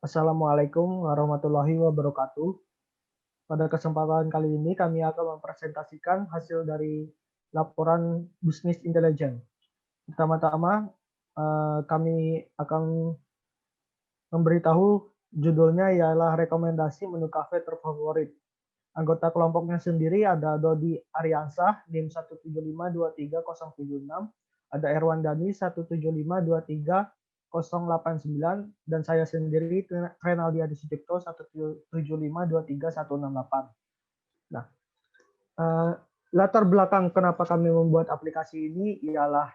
Assalamualaikum warahmatullahi wabarakatuh. Pada kesempatan kali ini kami akan mempresentasikan hasil dari laporan bisnis intelijen. Pertama-tama kami akan memberitahu judulnya ialah rekomendasi menu kafe terfavorit. Anggota kelompoknya sendiri ada Dodi Ariansah, NIM 175230076, ada Erwan Dani 175230089, dan saya sendiri Renaldi Adi Sucipto 175230168. Nah, latar belakang kenapa kami membuat aplikasi ini ialah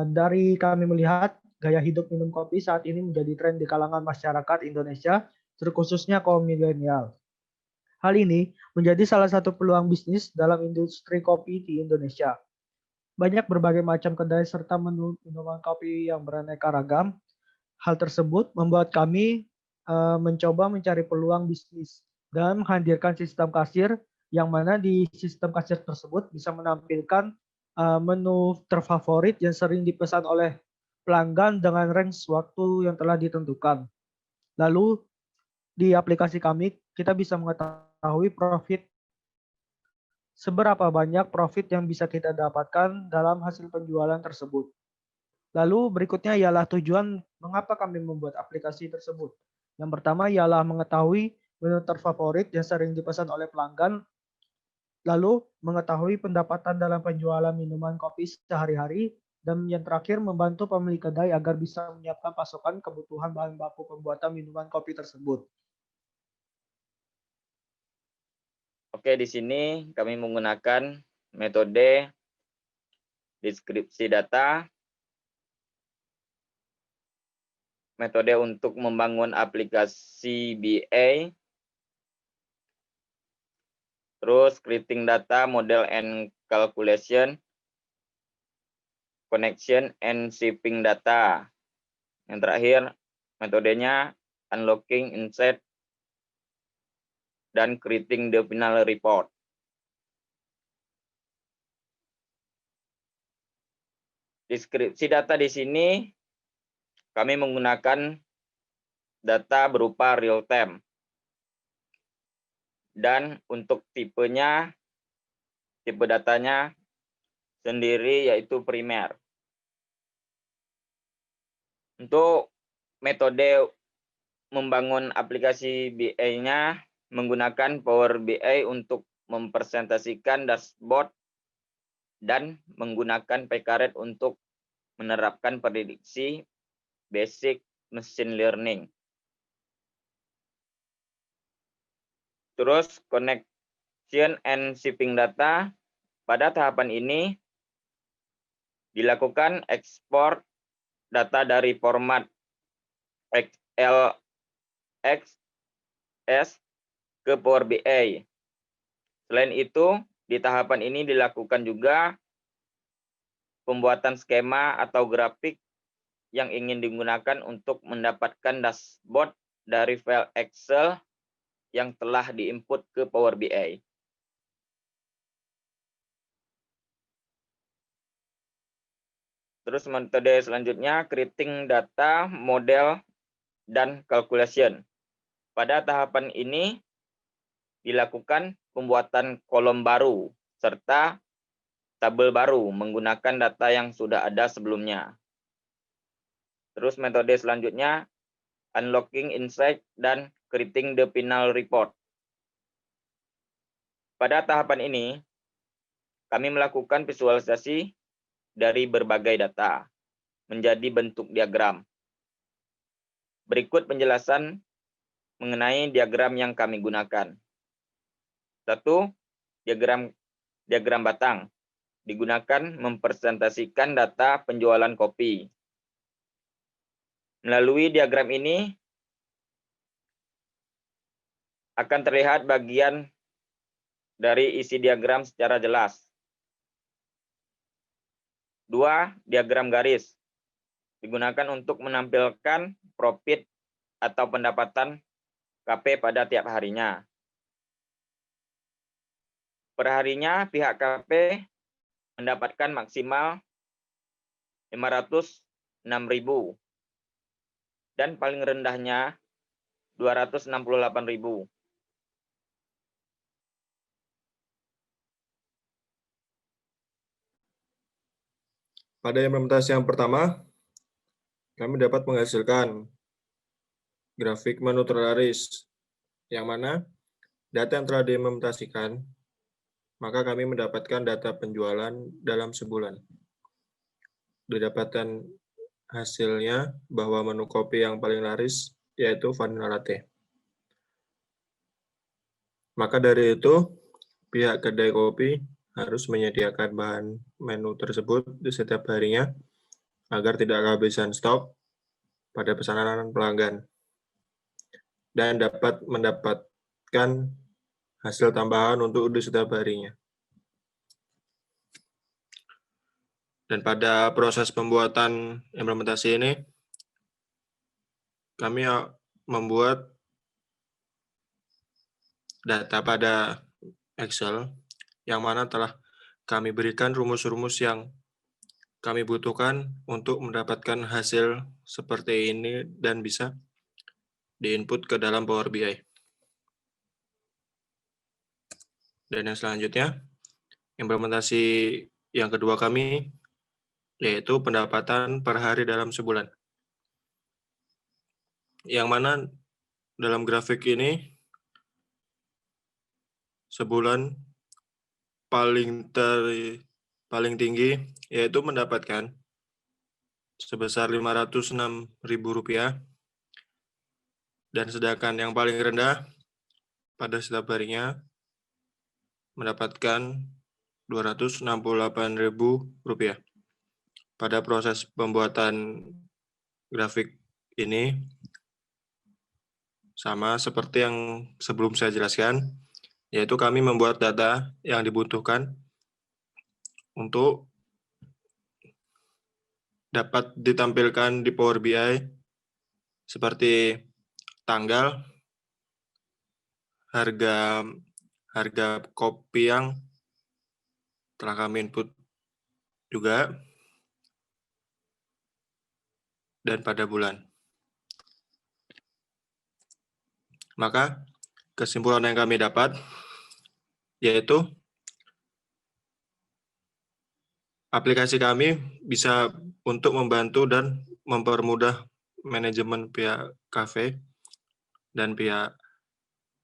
dari kami melihat gaya hidup minum kopi saat ini menjadi tren di kalangan masyarakat Indonesia, terkhususnya kaum milenial. Hal ini menjadi salah satu peluang bisnis dalam industri kopi di Indonesia. Banyak berbagai macam kedai serta menu minuman kopi yang beraneka ragam. Hal tersebut membuat kami mencoba mencari peluang bisnis dan menghadirkan sistem kasir yang mana di sistem kasir tersebut bisa menampilkan menu terfavorit yang sering dipesan oleh pelanggan dengan range waktu yang telah ditentukan. Lalu di aplikasi kami kita bisa mengetahui seberapa banyak profit yang bisa kita dapatkan dalam hasil penjualan tersebut. Lalu berikutnya ialah tujuan mengapa kami membuat aplikasi tersebut. Yang pertama ialah mengetahui menu terfavorit yang sering dipesan oleh pelanggan, lalu mengetahui pendapatan dalam penjualan minuman kopi sehari-hari, dan yang terakhir membantu pemilik kedai agar bisa menyiapkan pasokan kebutuhan bahan baku pembuatan minuman kopi tersebut. Oke, di sini kami menggunakan metode deskripsi data, metode untuk membangun aplikasi BA, terus creating data, model and calculation, connection and shipping data. Yang terakhir, metodenya unlocking, insight, dan creating the final report. Deskripsi data di sini kami menggunakan data berupa real time. Dan untuk tipe datanya sendiri yaitu primer. Untuk metode membangun aplikasi BI-nya menggunakan Power BI untuk mempresentasikan dashboard dan menggunakan Pekaret untuk menerapkan prediksi basic machine learning. Terus connection and shipping data, pada tahapan ini dilakukan ekspor data dari format XLSS ke Power BI. Selain itu, di tahapan ini dilakukan juga pembuatan skema atau grafik yang ingin digunakan untuk mendapatkan dashboard dari file Excel yang telah diinput ke Power BI. Terus metode selanjutnya, creating data, model, dan calculation. Pada tahapan ini dilakukan pembuatan kolom baru serta tabel baru menggunakan data yang sudah ada sebelumnya. Terus metode selanjutnya, unlocking insight dan creating the final report. Pada tahapan ini, kami melakukan visualisasi dari berbagai data menjadi bentuk diagram. Berikut penjelasan mengenai diagram yang kami gunakan. 1. Diagram batang digunakan mempresentasikan data penjualan kopi. Melalui diagram ini akan terlihat bagian dari isi diagram secara jelas. 2. Diagram garis digunakan untuk menampilkan profit atau pendapatan KP pada tiap harinya. Perharinya pihak KP mendapatkan maksimal 506.000 dan paling rendahnya 268.000. Pada implementasi yang pertama, kami dapat menghasilkan grafik menu terlaris, yang mana data yang telah diimplementasikan, maka kami mendapatkan data penjualan dalam sebulan. Didapatkan hasilnya bahwa menu kopi yang paling laris yaitu vanilla latte. Maka dari itu, pihak kedai kopi harus menyediakan bahan menu tersebut di setiap harinya agar tidak kehabisan stok pada pesanan pelanggan dan dapat mendapatkan hasil tambahan untuk di setiap harinya. Dan pada proses pembuatan implementasi ini, kami membuat data pada Excel yang mana telah kami berikan rumus-rumus yang kami butuhkan untuk mendapatkan hasil seperti ini dan bisa diinput ke dalam Power BI. Dan yang selanjutnya, implementasi yang kedua kami yaitu pendapatan per hari dalam sebulan. Yang mana dalam grafik ini sebulan paling tinggi yaitu mendapatkan sebesar Rp506.000 dan sedangkan yang paling rendah pada setiap harinya mendapatkan Rp268.000. Pada proses pembuatan grafik ini sama seperti yang sebelum saya jelaskan, yaitu kami membuat data yang dibutuhkan untuk dapat ditampilkan di Power BI seperti tanggal, harga kopi yang telah kami input juga, dan pada bulan. Maka kesimpulan yang kami dapat yaitu aplikasi kami bisa untuk membantu dan mempermudah manajemen pihak kafe, dan pihak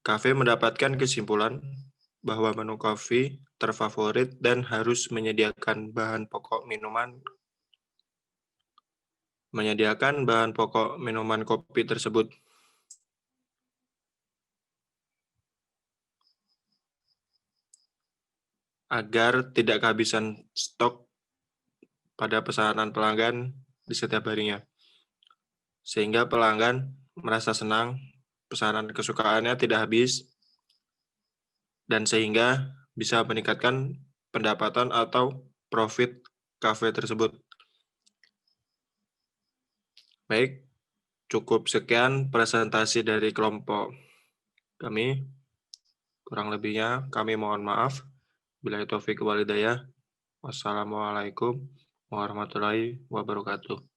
kafe mendapatkan kesimpulan bahwa menu kopi terfavorit dan harus menyediakan bahan pokok minuman kopi tersebut. Agar tidak kehabisan stok pada pesanan pelanggan di setiap harinya. Sehingga pelanggan merasa senang, pesanan kesukaannya tidak habis, dan sehingga bisa meningkatkan pendapatan atau profit kafe tersebut. Baik, cukup sekian presentasi dari kelompok kami. Kurang lebihnya kami mohon maaf. Billahi taufiq wal hidayah. Wassalamualaikum warahmatullahi wabarakatuh.